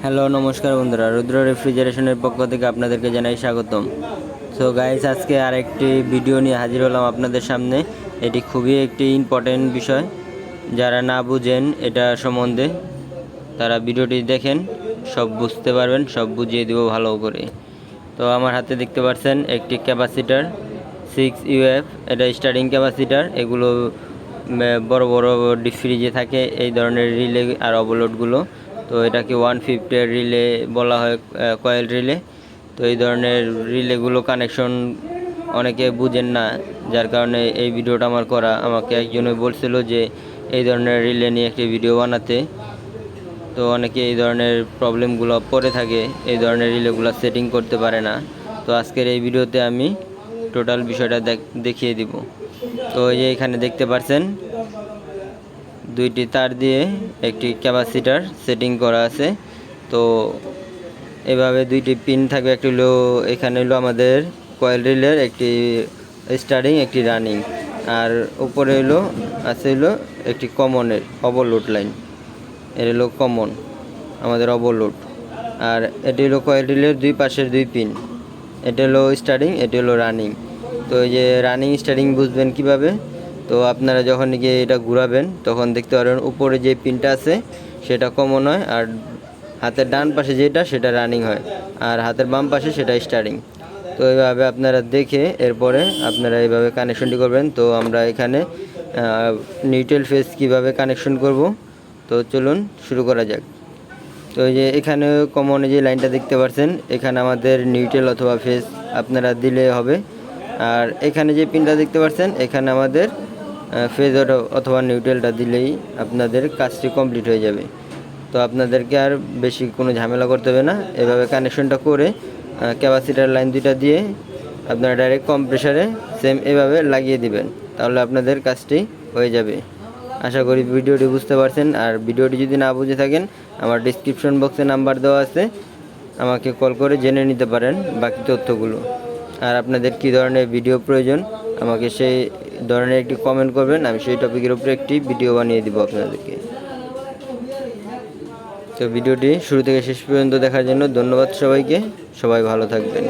Hello নমস্কার বন্ধুরা, রুদ্র রেফ্রিজারেশনের পক্ষ থেকে আপনাদেরকে জানাই স্বাগতম। সো গাইস, আজকে আরেকটি ভিডিও নিয়ে হাজির হলাম আপনাদের সামনে। এটি খুবই একটি ইম্পর্টেন্ট বিষয়। যারা না বুঝেন এটা সম্বন্ধে তারা ভিডিওটি দেখেন, সব বুঝতে পারবেন, সব বুঝিয়ে দেব ভালো করে। তো আমার হাতে দেখতে পাচ্ছেন একটি ক্যাপাসিটার 6UF, এটা স্টার্টিং ক্যাপাসিটার। এগুলো বড় বড় ডিপ ফ্রিজে থাকে এই ধরনের রিলে আর ওভারলোডগুলো। তো এটাকে 150 রিলে বলা হয়, কয়েল রিলে। তো এই ধরনের রিলেগুলো কানেকশন অনেকে বুঝেন না, যার কারণে এই ভিডিওটা আমার করা। আমাকে একজনে বলছিল যে এই ধরনের রিলে নিয়ে একটি ভিডিও বানাতে। তো অনেকে এই ধরনের প্রবলেমগুলো পড়ে থাকে, এই ধরনের রিলেগুলো সেটিং করতে পারে না। তো আজকের এই ভিডিওতে আমি টোটাল বিষয়টা দেখিয়ে দিব। তো এই যে এখানে দেখতে পাচ্ছেন দুইটি তার দিয়ে একটি ক্যাপাসিটার সেটিং করা আছে। তো এভাবে দুইটি পিন থাকবে, একটি হলো এখানে হলো আমাদের কয়েল রিলের, একটি স্টার্টিং একটি রানিং, আর উপরে হলো আছে হলো একটি কমনের ওভারলোড লাইন। এর হলো কমন আমাদের ওভারলোড, আর এটি হলো কয়েল রিলের দুই পাশের দুই পিন। এটা হলো স্টার্টিং, এটি হলো রানিং। তো এই যে রানিং স্টার্টিং বুঝবেন কিভাবে? তো আপনারা যখন গিয়ে এটা ঘুরাবেন তখন দেখতে পারবেন উপরে যে পিনটা আছে সেটা কমন হয়, আর হাতের ডান পাশে যেটা সেটা রানিং হয়, আর হাতের বাম পাশে সেটা স্টার্টিং। তো এইভাবে আপনারা দেখে এরপরে আপনারা এইভাবে কানেকশনটি করবেন। তো আমরা এখানে নিউট্রাল ফেজ কিভাবে কানেকশন করব, তো চলুন শুরু করা যাক। তো এই যে এখানে কমনে যে লাইনটা দেখতে পাচ্ছেন, এখানে আমাদের নিউট্রাল অথবা ফেজ আপনারা দিলে হবে। আর এখানে যে পিনটা দেখতে পাচ্ছেন, এখানে আমাদের ফেজ অথবা নিউট্রালটা দিলেই আপনাদের কাজটি কমপ্লিট হয়ে যাবে। তো আপনাদেরকে আর বেশি কোনো ঝামেলা করতে হবে না। এভাবে কানেকশনটা করে ক্যাপাসিটার লাইন দুইটা দিয়ে আপনারা ডাইরেক্ট কম্প্রেসারে সেম এভাবে লাগিয়ে দিবেন, তাহলে আপনাদের কাজটি হয়ে যাবে। আশা করি ভিডিওটি বুঝতে পারছেন। আর ভিডিওটি যদি না বুঝে থাকেন, আমার ডিসক্রিপশন বক্সে নাম্বার দেওয়া আছে, আমাকে কল করে জেনে নিতে পারেন বাকি তথ্যগুলো। আর আপনাদের কী ধরনের ভিডিও প্রয়োজন আমাকে সেই ধরনের একটি কমেন্ট করবেন, আমি সেই টপিকের উপরে একটি ভিডিও বানিয়ে দিব আপনাদেরকে। তো ভিডিওটি শুরু থেকে শেষ পর্যন্ত দেখার জন্য ধন্যবাদ সবাইকে। সবাই ভালো থাকবেন।